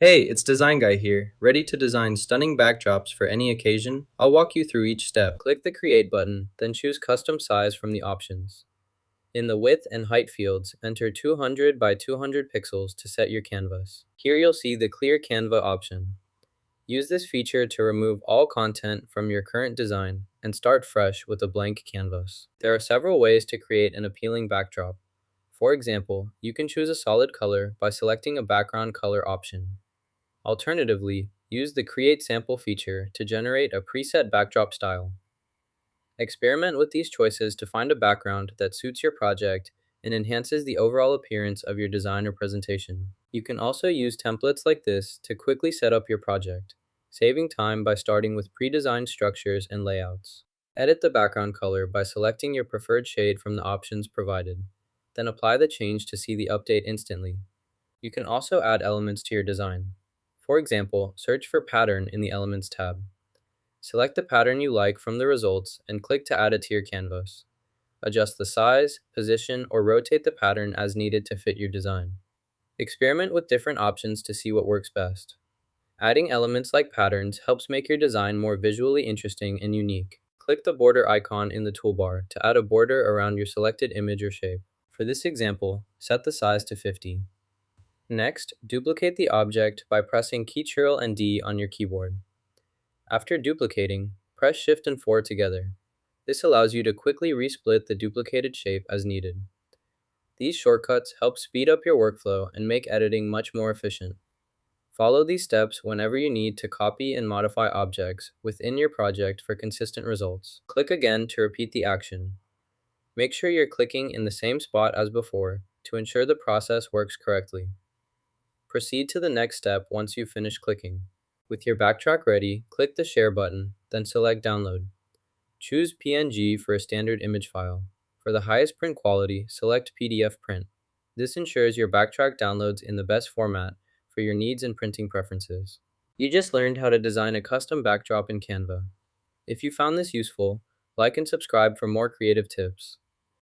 Hey, it's Design Guy here, ready to design stunning backdrops for any occasion. I'll walk you through each step. Click the Create button, then choose Custom Size from the options. In the Width and Height fields, enter 200 by 200 pixels to set your canvas. Here you'll see the Clear Canva option. Use this feature to remove all content from your current design and start fresh with a blank canvas. There are several ways to create an appealing backdrop. For example, you can choose a solid color by selecting a background color option. Alternatively, use the Create Sample feature to generate a preset backdrop style. Experiment with these choices to find a background that suits your project and enhances the overall appearance of your design or presentation. You can also use templates like this to quickly set up your project, saving time by starting with pre-designed structures and layouts. Edit the background color by selecting your preferred shade from the options provided. Then apply the change to see the update instantly. You can also add elements to your design. For example, search for pattern in the Elements tab. Select the pattern you like from the results and click to add it to your canvas. Adjust the size, position, or rotate the pattern as needed to fit your design. Experiment with different options to see what works best. Adding elements like patterns helps make your design more visually interesting and unique. Click the border icon in the toolbar to add a border around your selected image or shape. For this example, set the size to 50. Next, duplicate the object by pressing Ctrl and D on your keyboard. After duplicating, press Shift and 4 together. This allows you to quickly resplit the duplicated shape as needed. These shortcuts help speed up your workflow and make editing much more efficient. Follow these steps whenever you need to copy and modify objects within your project for consistent results. Click again to repeat the action. Make sure you're clicking in the same spot as before to ensure the process works correctly. Proceed to the next step once you've finished clicking. With your backtrack ready, click the Share button, then select Download. Choose PNG for a standard image file. For the highest print quality, select PDF Print. This ensures your backtrack downloads in the best format for your needs and printing preferences. You just learned how to design a custom backdrop in Canva. If you found this useful, like and subscribe for more creative tips.